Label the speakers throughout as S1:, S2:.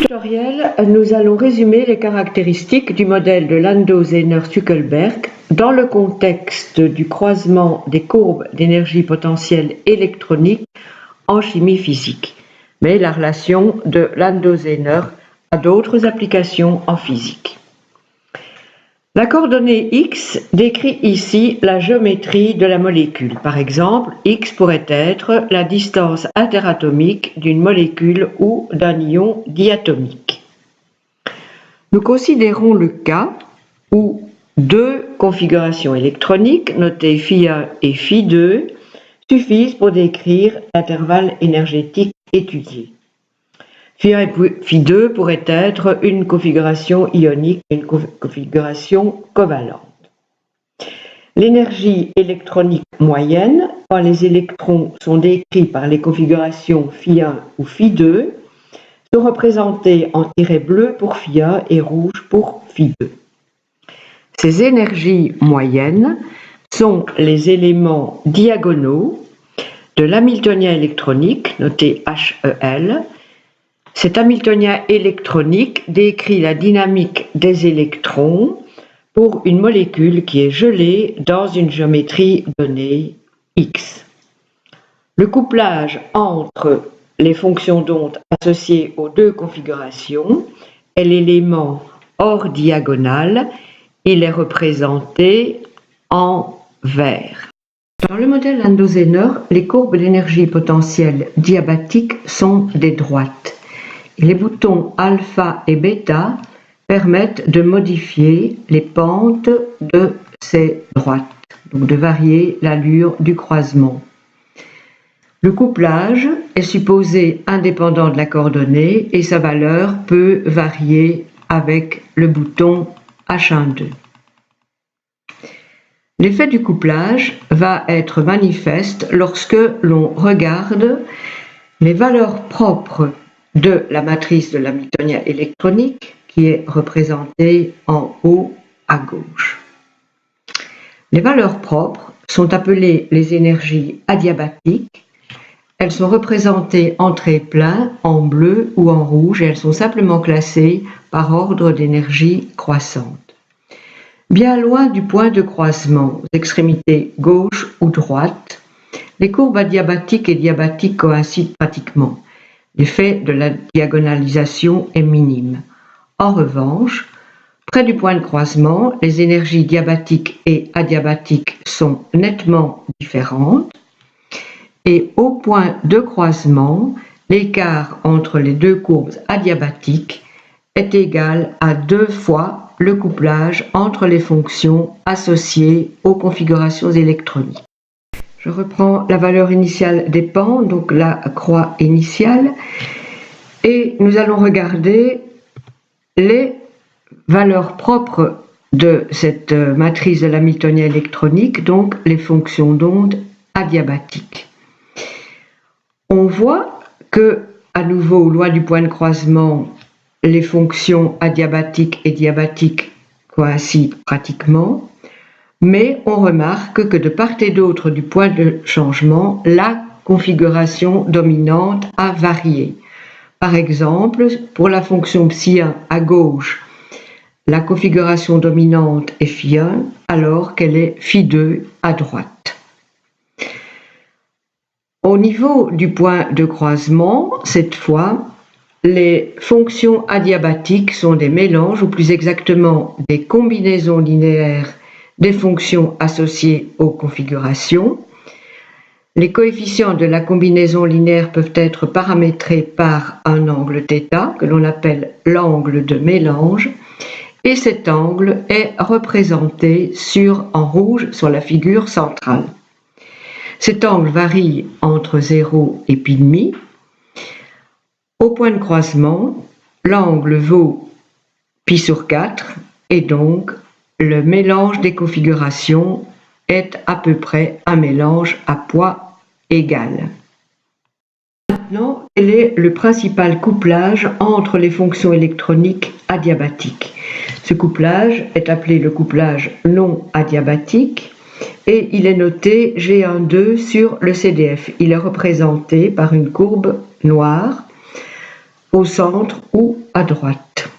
S1: tutoriel, nous allons résumer les caractéristiques du modèle de Landau-Zehner-Zuckelberg dans le contexte du croisement des courbes d'énergie potentielle électronique en chimie physique. Mais la relation de Landau-Zehner a d'autres applications en physique. La coordonnée X décrit ici la géométrie de la molécule. Par exemple, X pourrait être la distance interatomique d'une molécule ou d'un ion diatomique. Nous considérons le cas où deux configurations électroniques, notées Φ1 et Φ2, suffisent pour décrire l'intervalle énergétique étudié. Φ1 et Φ2 pourraient être une configuration ionique et une configuration covalente. L'énergie électronique moyenne, quand les électrons sont décrits par les configurations Φ1 ou Φ2, sont représentés en tirets bleus pour Φ1 et rouge pour Φ2. Ces énergies moyennes sont les éléments diagonaux de l'hamiltonien électronique, noté HEL. Cet hamiltonien électronique décrit la dynamique des électrons pour une molécule qui est gelée dans une géométrie donnée X. Le couplage entre les fonctions d'onde associées aux deux configurations est l'élément hors diagonal. Il est représenté en vert. Dans le modèle Landau-Zehner, les courbes d'énergie potentielle diabatique sont des droites. Les boutons alpha et bêta permettent de modifier les pentes de ces droites, donc de varier l'allure du croisement. Le couplage est supposé indépendant de la coordonnée et sa valeur peut varier avec le bouton H1,2. L'effet du couplage va être manifeste lorsque l'on regarde les valeurs propres de la matrice de l'hamiltonien électronique qui est représentée en haut à gauche. Les valeurs propres sont appelées les énergies adiabatiques. Elles sont représentées en traits pleins, en bleu ou en rouge et elles sont simplement classées par ordre d'énergie croissante. Bien loin du point de croisement, aux extrémités gauche ou droite, les courbes adiabatiques et diabatiques coïncident pratiquement. L'effet de la diagonalisation est minime. En revanche, près du point de croisement, les énergies diabatiques et adiabatiques sont nettement différentes et au point de croisement, l'écart entre les deux courbes adiabatiques est égal à 2 fois le couplage entre les fonctions associées aux configurations électroniques. Je reprends la valeur initiale des pentes, donc la croix initiale, et nous allons regarder les valeurs propres de cette matrice de l'hamiltonien électronique, donc les fonctions d'onde adiabatiques. On voit que, à nouveau, loin du point de croisement, les fonctions adiabatiques et diabatiques coïncident pratiquement, mais on remarque que de part et d'autre du point de changement, la configuration dominante a varié. Par exemple, pour la fonction ψ1 à gauche, la configuration dominante est Φ1 alors qu'elle est Φ2 à droite. Au niveau du point de croisement, cette fois, les fonctions adiabatiques sont des mélanges, ou plus exactement des combinaisons linéaires des fonctions associées aux configurations. Les coefficients de la combinaison linéaire peuvent être paramétrés par un angle θ, que l'on appelle l'angle de mélange, et cet angle est représenté en rouge sur la figure centrale. Cet angle varie entre 0 et π². Au point de croisement, l'angle vaut π/4 et donc le mélange des configurations est à peu près un mélange à poids égal. Maintenant, quel est le principal couplage entre les fonctions électroniques adiabatiques? Ce couplage est appelé le couplage non adiabatique et il est noté G12 sur le CDF. Il est représenté par une courbe noire au centre ou à droite.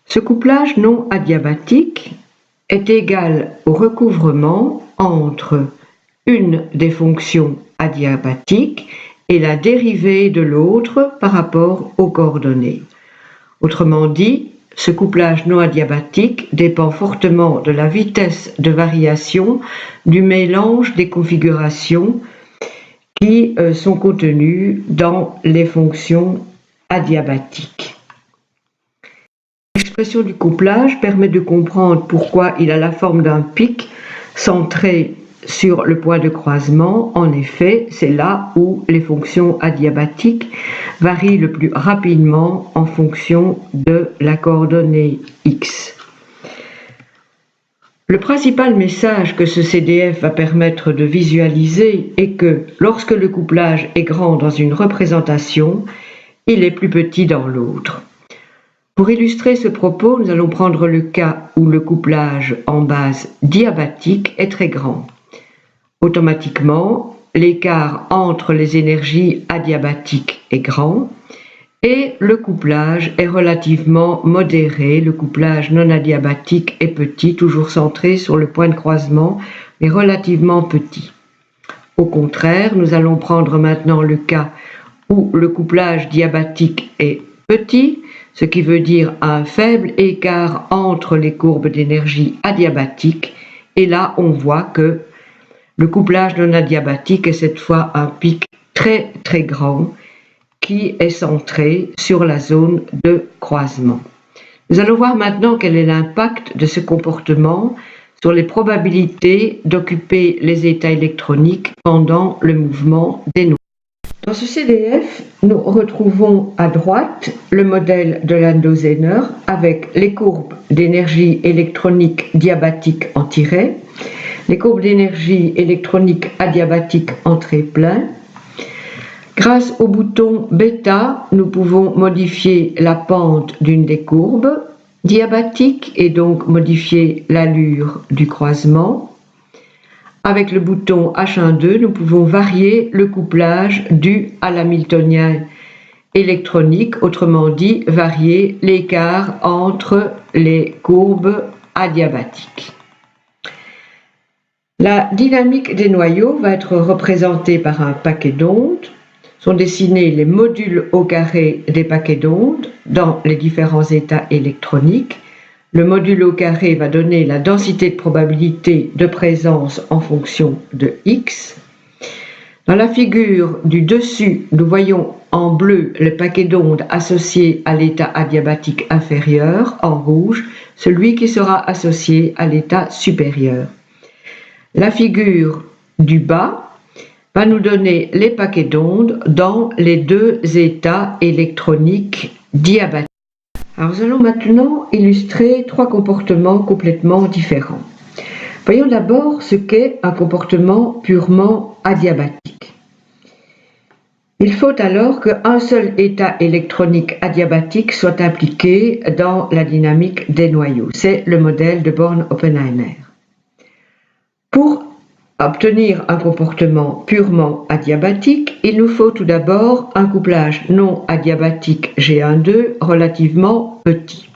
S1: Ce couplage non adiabatique est égal au recouvrement entre une des fonctions adiabatiques et la dérivée de l'autre par rapport aux coordonnées. Autrement dit, ce couplage non adiabatique dépend fortement de la vitesse de variation du mélange des configurations qui sont contenues dans les fonctions adiabatiques. L'expression du couplage permet de comprendre pourquoi il a la forme d'un pic centré sur le point de croisement. En effet, c'est là où les fonctions adiabatiques varient le plus rapidement en fonction de la coordonnée x. Le principal message que ce CDF va permettre de visualiser est que lorsque le couplage est grand dans une représentation, il est plus petit dans l'autre. Pour illustrer ce propos, nous allons prendre le cas où le couplage en base diabatique est très grand. Automatiquement, l'écart entre les énergies adiabatiques est grand et le couplage est relativement modéré. Le couplage non adiabatique est petit, toujours centré sur le point de croisement, mais relativement petit. Au contraire, nous allons prendre maintenant le cas où le couplage diabatique est petit, ce qui veut dire un faible écart entre les courbes d'énergie adiabatique, et là on voit que le couplage non adiabatique est cette fois un pic très très grand qui est centré sur la zone de croisement. Nous allons voir maintenant quel est l'impact de ce comportement sur les probabilités d'occuper les états électroniques pendant le mouvement des noyaux. Dans ce CDF, nous retrouvons à droite le modèle de Landau-Zener avec les courbes d'énergie électronique diabatique en tiret, les courbes d'énergie électronique adiabatique en trait plein. Grâce au bouton bêta, nous pouvons modifier la pente d'une des courbes diabatiques et donc modifier l'allure du croisement. Avec le bouton H1,2, nous pouvons varier le couplage dû à l'hamiltonien électronique, autrement dit, varier l'écart entre les courbes adiabatiques. La dynamique des noyaux va être représentée par un paquet d'ondes. Sont dessinés les modules au carré des paquets d'ondes dans les différents états électroniques. Le module au carré va donner la densité de probabilité de présence en fonction de x. Dans la figure du dessus, nous voyons en bleu le paquet d'ondes associé à l'état adiabatique inférieur, en rouge celui qui sera associé à l'état supérieur. La figure du bas va nous donner les paquets d'ondes dans les deux états électroniques diabatiques. Alors nous allons maintenant illustrer trois comportements complètement différents. Voyons d'abord ce qu'est un comportement purement adiabatique. Il faut alors qu'un seul état électronique adiabatique soit impliqué dans la dynamique des noyaux. C'est le modèle de Born-Oppenheimer. Pour obtenir un comportement purement adiabatique, il nous faut tout d'abord un couplage non adiabatique G1,2 relativement petit.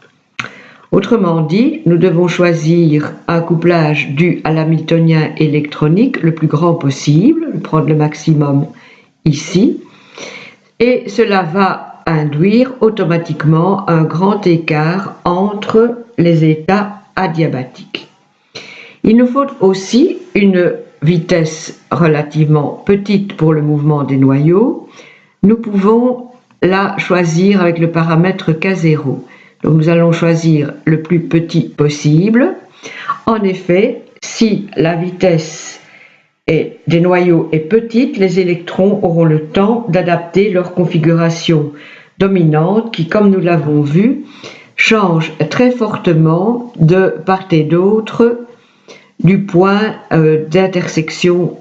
S1: Autrement dit, nous devons choisir un couplage dû à l'hamiltonien électronique le plus grand possible, prendre le maximum ici, et cela va induire automatiquement un grand écart entre les états adiabatiques. Il nous faut aussi une vitesse relativement petite pour le mouvement des noyaux. Nous pouvons la choisir avec le paramètre K0. Donc nous allons choisir le plus petit possible. En effet, si la vitesse des noyaux est petite, les électrons auront le temps d'adapter leur configuration dominante qui, comme nous l'avons vu, change très fortement de part et d'autre du point d'intersection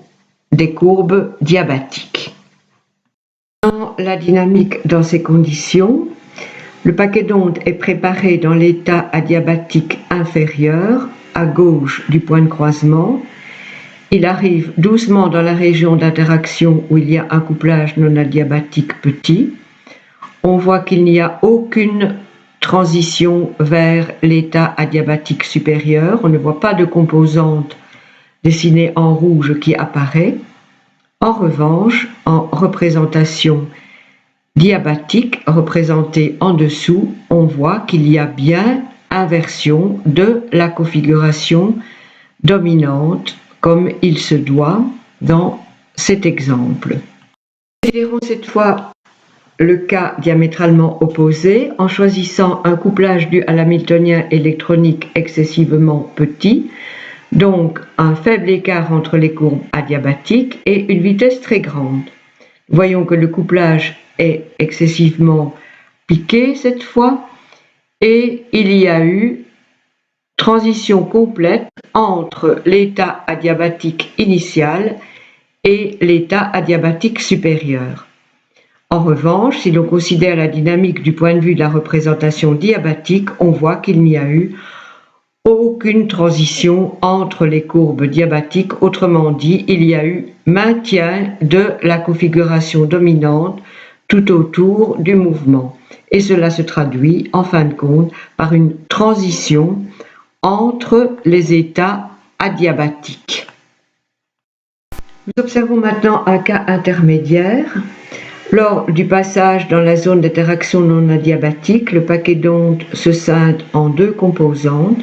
S1: des courbes diabatiques. Dans la dynamique dans ces conditions, le paquet d'ondes est préparé dans l'état adiabatique inférieur, à gauche du point de croisement. Il arrive doucement dans la région d'interaction où il y a un couplage non adiabatique petit. on voit qu'il n'y a aucune transition vers l'état adiabatique supérieur. On ne voit pas de composante dessinée en rouge qui apparaît. En revanche, en représentation diabatique, représentée en dessous, on voit qu'il y a bien inversion de la configuration dominante comme il se doit dans cet exemple. Considérons cette fois le cas diamétralement opposé en choisissant un couplage dû à l'hamiltonien électronique excessivement petit, donc un faible écart entre les courbes adiabatiques et une vitesse très grande. Voyons que le couplage est excessivement piqué cette fois et il y a eu transition complète entre l'état adiabatique initial et l'état adiabatique supérieur. En revanche, si l'on considère la dynamique du point de vue de la représentation diabatique, on voit qu'il n'y a eu aucune transition entre les courbes diabatiques. Autrement dit, il y a eu maintien de la configuration dominante tout autour du mouvement. Et cela se traduit, en fin de compte, par une transition entre les états adiabatiques. Nous observons maintenant un cas intermédiaire. Lors du passage dans la zone d'interaction non adiabatique, le paquet d'ondes se scinde en deux composantes.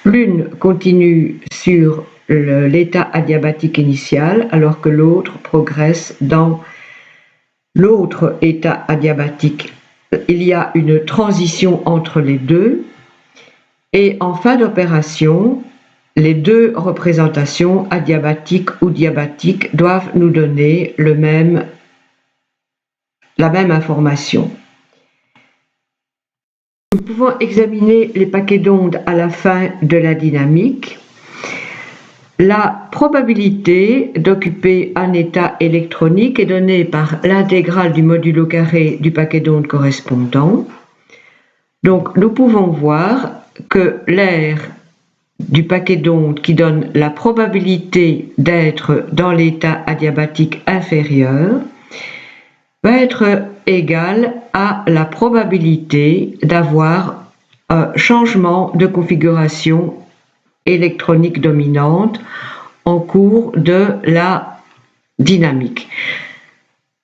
S1: L'une continue sur l'état adiabatique initial, alors que l'autre progresse dans l'autre état adiabatique. Il y a une transition entre les deux, et en fin d'opération, les deux représentations, adiabatiques ou diabatiques, doivent nous donner la même information. Nous pouvons examiner les paquets d'ondes à la fin de la dynamique. La probabilité d'occuper un état électronique est donnée par l'intégrale du modulo carré du paquet d'ondes correspondant. Donc nous pouvons voir que l'aire du paquet d'ondes qui donne la probabilité d'être dans l'état adiabatique inférieur va être égale à la probabilité d'avoir un changement de configuration électronique dominante en cours de la dynamique.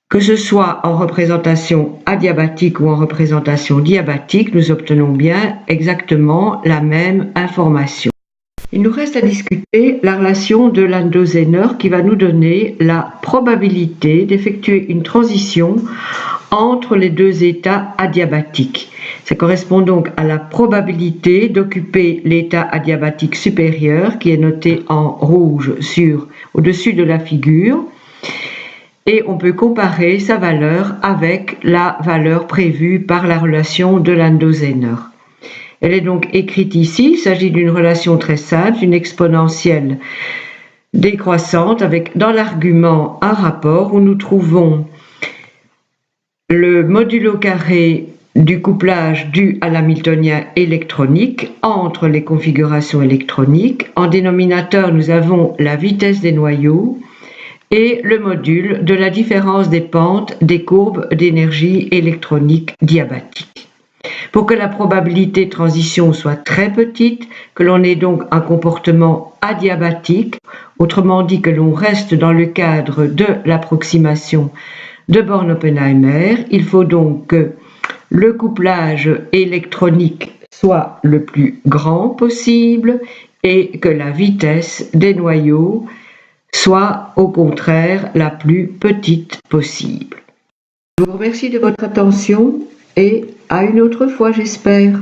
S1: Que ce soit en représentation adiabatique ou en représentation diabatique, nous obtenons bien exactement la même information. Il nous reste à discuter la relation de Landau-Zener qui va nous donner la probabilité d'effectuer une transition entre les deux états adiabatiques. Ça correspond donc à la probabilité d'occuper l'état adiabatique supérieur qui est noté en rouge au-dessus de la figure. Et on peut comparer sa valeur avec la valeur prévue par la relation de Landau-Zener. Elle est donc écrite ici. Il s'agit d'une relation très simple, une exponentielle décroissante avec dans l'argument un rapport où nous trouvons le modulo carré du couplage dû à l'hamiltonien électronique entre les configurations électroniques. En dénominateur, nous avons la vitesse des noyaux et le module de la différence des pentes des courbes d'énergie électronique diabatique. Pour que la probabilité de transition soit très petite, que l'on ait donc un comportement adiabatique, autrement dit que l'on reste dans le cadre de l'approximation de Born-Oppenheimer, il faut donc que le couplage électronique soit le plus grand possible et que la vitesse des noyaux soit au contraire la plus petite possible. Je vous remercie de votre attention et à une autre fois, j'espère.